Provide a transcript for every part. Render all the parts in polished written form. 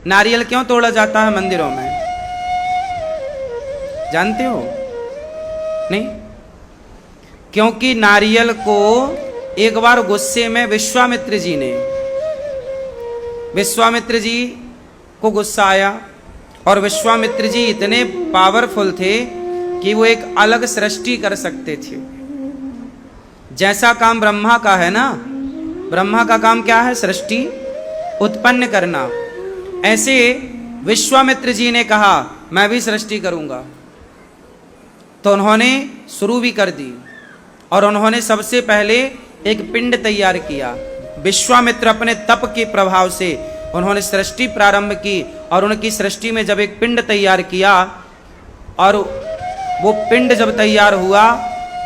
नारियल क्यों तोड़ा जाता है मंदिरों में, जानते हो? नहीं? क्योंकि नारियल को एक बार गुस्से में विश्वामित्र जी को गुस्सा आया, और विश्वामित्र जी इतने पावरफुल थे कि वो एक अलग सृष्टि कर सकते थे। जैसा काम ब्रह्मा का है ना, ब्रह्मा का काम क्या है? सृष्टि उत्पन्न करना। ऐसे विश्वामित्र जी ने कहा मैं भी सृष्टि करूंगा, तो उन्होंने शुरू भी कर दी, और उन्होंने सबसे पहले एक पिंड तैयार किया। विश्वामित्र अपने तप के प्रभाव से उन्होंने सृष्टि प्रारंभ की, और उनकी सृष्टि में जब एक पिंड तैयार किया, और वो पिंड जब तैयार हुआ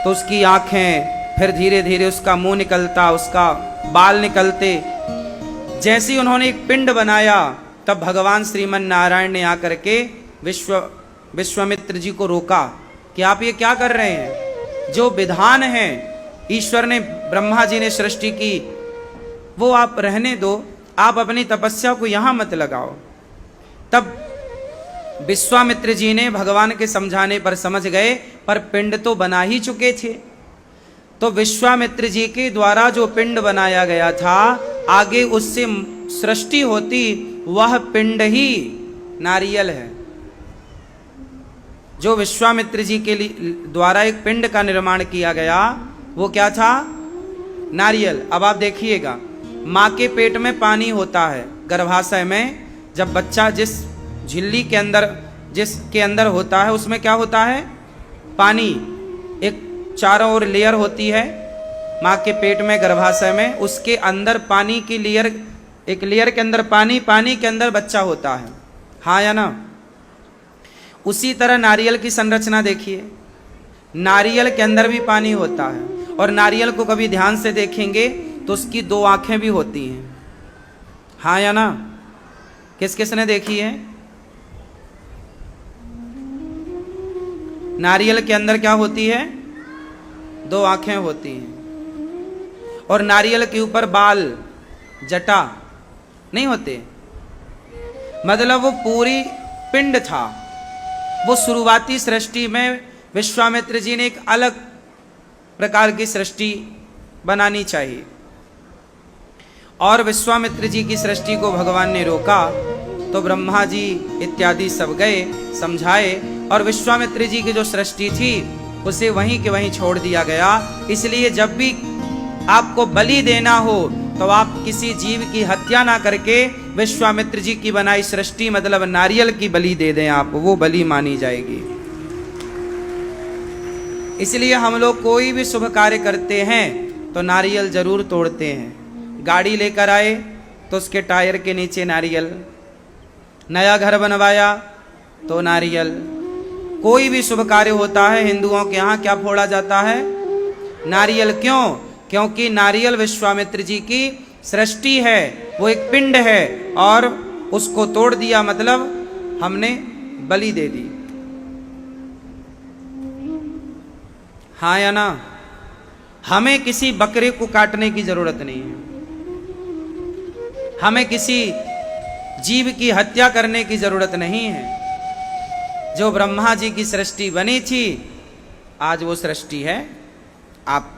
तो उसकी आंखें, फिर धीरे धीरे उसका मुंह निकलता, उसका बाल निकलते। जैसे ही उन्होंने एक पिंड बनाया, तब भगवान श्रीमन नारायण ने आकर के विश्वामित्र जी को रोका कि आप ये क्या कर रहे हैं? जो विधान है ईश्वर ने, ब्रह्मा जी ने सृष्टि की, वो आप रहने दो, आप अपनी तपस्या को यहां मत लगाओ। तब विश्वामित्र जी ने भगवान के समझाने पर समझ गए, पर पिंड तो बना ही चुके थे। तो विश्वामित्र जी के द्वारा जो पिंड बनाया गया था, आगे उससे सृष्टि होती, वह पिंड ही नारियल है। जो विश्वामित्र जी के द्वारा एक पिंड का निर्माण किया गया, वो क्या था? नारियल। अब आप देखिएगा, माँ के पेट में पानी होता है, गर्भाशय में जब बच्चा जिस झिल्ली के अंदर, जिसके अंदर होता है, उसमें क्या होता है? पानी। एक चारों ओर लेयर होती है माँ के पेट में, गर्भाशय में, उसके अंदर पानी की लेयर, एक लेयर के अंदर पानी, पानी के अंदर बच्चा होता है, हाँ या ना? उसी तरह नारियल की संरचना देखिए, नारियल के अंदर भी पानी होता है, और नारियल को कभी ध्यान से देखेंगे तो उसकी दो आंखें भी होती हैं, हाँ या ना? किस किस ने देखी है? नारियल के अंदर क्या होती है? दो आंखें होती हैं, और नारियल के ऊपर बाल, जटा नहीं होते। मतलब वो पूरी पिंड था। वो शुरुआती सृष्टि में विश्वामित्र जी ने एक अलग प्रकार की सृष्टि बनानी चाहिए, और विश्वामित्र जी की सृष्टि को भगवान ने रोका, तो ब्रह्मा जी इत्यादि सब गए, समझाए, और विश्वामित्र जी की जो सृष्टि थी उसे वहीं के वहीं छोड़ दिया गया। इसलिए जब भी आपको बलि देना हो तो आप किसी जीव की हत्या ना करके विश्वामित्र जी की बनाई सृष्टि, मतलब नारियल की बलि दे दें आप, वो बलि मानी जाएगी। इसलिए हम लोग कोई भी शुभ कार्य करते हैं तो नारियल जरूर तोड़ते हैं। गाड़ी लेकर आए तो उसके टायर के नीचे नारियल, नया घर बनवाया तो नारियल। कोई भी शुभ कार्य होता है हिंदुओं के यहाँ क्या फोड़ा जाता है? नारियल। क्यों? क्योंकि नारियल विश्वामित्र जी की सृष्टि है, वो एक पिंड है, और उसको तोड़ दिया मतलब हमने बलि दे दी, हाँ या ना? हमें किसी बकरे को काटने की जरूरत नहीं है, हमें किसी जीव की हत्या करने की जरूरत नहीं है। जो ब्रह्मा जी की सृष्टि बनी थी, आज वो सृष्टि है, आप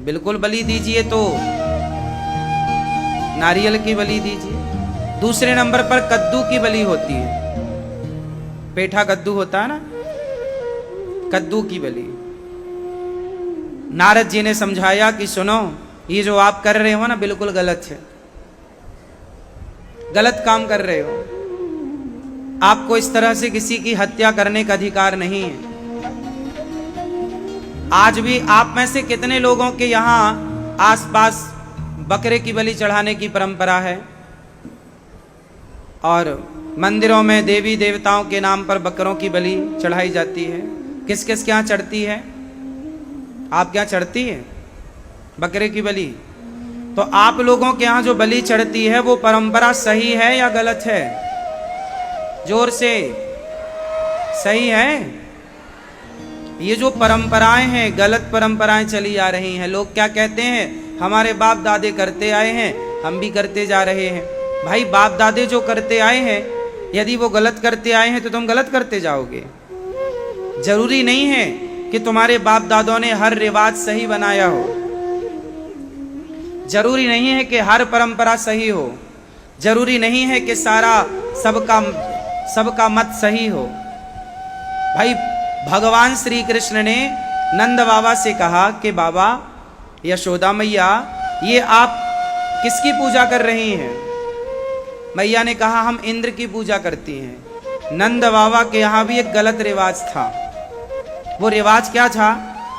बिल्कुल बलि दीजिए, तो नारियल की बलि दीजिए। दूसरे नंबर पर कद्दू की बलि होती है, पेठा कद्दू होता है ना, कद्दू की बलि। नारद जी ने समझाया कि सुनो, ये जो आप कर रहे हो ना, बिल्कुल गलत है, गलत काम कर रहे हो। आपको इस तरह से किसी की हत्या करने का अधिकार नहीं है। आज भी आप में से कितने लोगों के यहाँ आसपास बकरे की बलि चढ़ाने की परंपरा है, और मंदिरों में देवी देवताओं के नाम पर बकरों की बलि चढ़ाई जाती है? किस किस के यहाँ चढ़ती है? आप क्या चढ़ती है बकरे की बलि? तो आप लोगों के यहाँ जो बलि चढ़ती है वो परंपरा सही है या गलत है? जोर से, सही है? ये जो परंपराएं हैं, गलत परंपराएं चली आ रही हैं। लोग क्या कहते हैं? हमारे बाप दादे करते आए हैं, हम भी करते जा रहे हैं। भाई बाप दादे जो करते आए हैं, यदि वो गलत करते आए हैं तो तुम गलत करते जाओगे। जरूरी नहीं है कि तुम्हारे बाप दादों ने हर रिवाज सही बनाया हो, जरूरी नहीं है कि हर परंपरा सही हो, जरूरी नहीं है कि सारा सबका मत सही हो। भाई भगवान श्री कृष्ण ने नंद बाबा से कहा कि बाबा यशोदा मैया, ये आप किसकी पूजा कर रही हैं? मैया ने कहा हम इंद्र की पूजा करती हैं। नंद बाबा के यहाँ भी एक गलत रिवाज था। वो रिवाज क्या था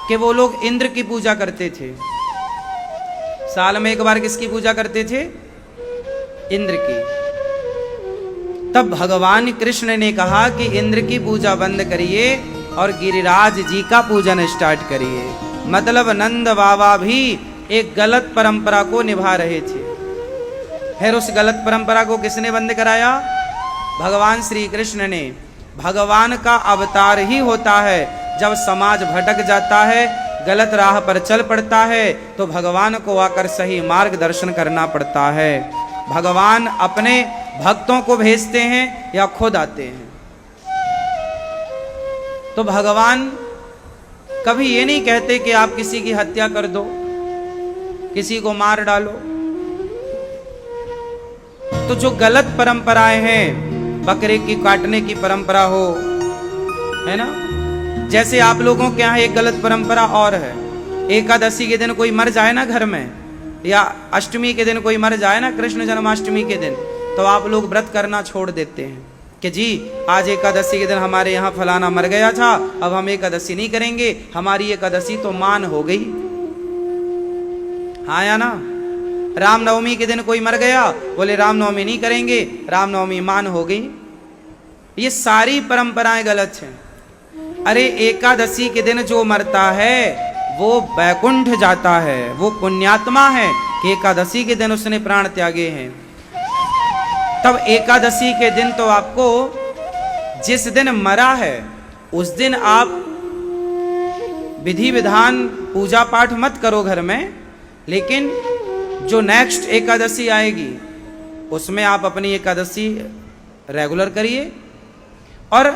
कि वो लोग इंद्र की पूजा करते थे। साल में एक बार किसकी पूजा करते थे? इंद्र की। तब भगवान कृष्ण ने कहा कि इंद्र की पूजा बंद करिए और गिरिराज जी का पूजन स्टार्ट करिए। मतलब नंद बाबा भी एक गलत परंपरा को निभा रहे थे। फिर उस गलत परंपरा को किसने बंद कराया? भगवान श्री कृष्ण ने। भगवान का अवतार ही होता है जब समाज भटक जाता है, गलत राह पर चल पड़ता है, तो भगवान को आकर सही मार्गदर्शन करना पड़ता है। भगवान अपने भक्तों को भेजते हैं या खुद आते हैं। तो भगवान कभी ये नहीं कहते कि आप किसी की हत्या कर दो, किसी को मार डालो। तो जो गलत परंपराएं हैं, बकरे की काटने की परंपरा हो, है ना, जैसे आप लोगों के यहाँ एक गलत परंपरा और है, एकादशी के दिन कोई मर जाए ना घर में, या अष्टमी के दिन कोई मर जाए ना, कृष्ण जन्माष्टमी के दिन, तो आप लोग व्रत करना छोड़ देते हैं कि जी आज एकादशी के दिन हमारे यहाँ फलाना मर गया था, अब हम एकादशी नहीं करेंगे, हमारी एकादशी तो मान हो गई। हाँ या ना? रामनवमी के दिन कोई मर गया, बोले रामनवमी नहीं करेंगे, रामनवमी मान हो गई। ये सारी परंपराएं गलत हैं। अरे एकादशी के दिन जो मरता है वो वैकुंठ जाता है, वो पुण्यात्मा है कि एकादशी के दिन उसने प्राण त्यागे हैं। तब एकादशी के दिन तो आपको, जिस दिन मरा है उस दिन आप विधि विधान पूजा पाठ मत करो घर में, लेकिन जो नेक्स्ट एकादशी आएगी उसमें आप अपनी एकादशी रेगुलर करिए। और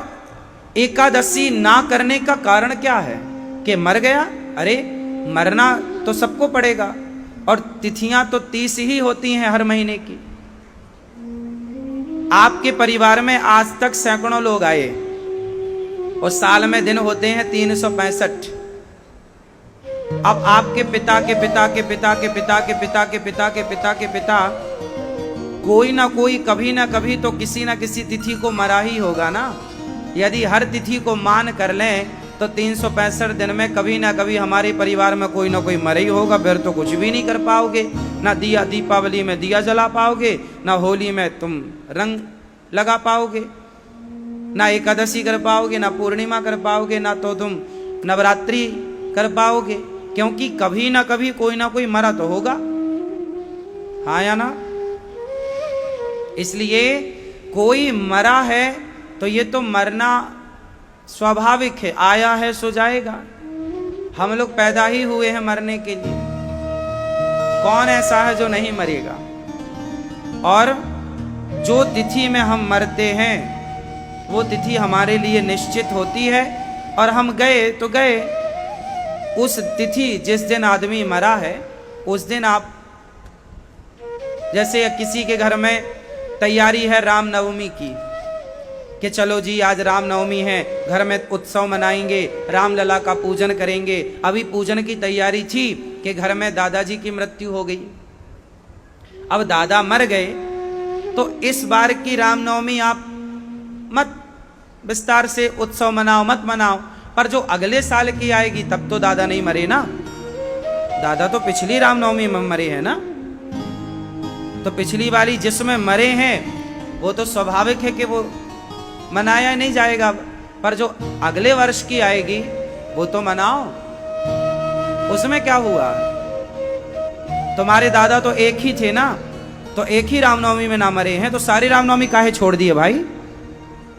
एकादशी ना करने का कारण क्या है कि मर गया? अरे मरना तो सबको पड़ेगा, और तिथियां तो 30 ही होती हैं हर महीने की। आपके परिवार में आज तक सैकड़ों लोग आए और साल में दिन होते हैं 365। अब आपके पिता के पिता के पिता के पिता के पिता के पिता के पिता के पिता कोई ना कोई कभी ना कभी तो किसी ना किसी तिथि को मरा ही होगा ना। यदि हर तिथि को मान कर लें तो 365 दिन में कभी ना कभी हमारे परिवार में कोई ना कोई मरा ही होगा। फिर तो कुछ भी नहीं कर पाओगे, ना दिया दीपावली में दिया जला पाओगे, ना होली में तुम रंग लगा पाओगे, ना एकादशी कर पाओगे, ना पूर्णिमा कर पाओगे, ना तो तुम नवरात्रि कर पाओगे, क्योंकि कभी ना कभी कोई ना कोई मरा तो होगा। हाँ या ना? इसलिए कोई मरा है तो ये तो मरना स्वाभाविक है, आया है सो जाएगा। हम लोग पैदा ही हुए हैं मरने के लिए। कौन ऐसा है जो नहीं मरेगा? और जो तिथि में हम मरते हैं वो तिथि हमारे लिए निश्चित होती है, और हम गए तो गए। उस तिथि जिस दिन आदमी मरा है उस दिन आप, जैसे किसी के घर में तैयारी है रामनवमी की कि चलो जी आज रामनवमी है, घर में उत्सव मनाएंगे, रामलला का पूजन करेंगे। अभी पूजन की तैयारी थी कि घर में दादाजी की मृत्यु हो गई। अब दादा मर गए तो इस बार की रामनवमी आप मत विस्तार से उत्सव मनाओ, मत मनाओ, पर जो अगले साल की आएगी तब तो दादा नहीं मरे ना। दादा तो पिछली रामनवमी में मरे हैं ना, तो पिछली वाली जिसमें मरे हैं वो तो स्वाभाविक है कि वो मनाया नहीं जाएगा, पर जो अगले वर्ष की आएगी वो तो मनाओ। उसमें क्या हुआ? तुम्हारे दादा तो एक ही थे ना, तो एक ही रामनवमी में ना मरे हैं, तो सारी रामनवमी काहे छोड़ दिए भाई?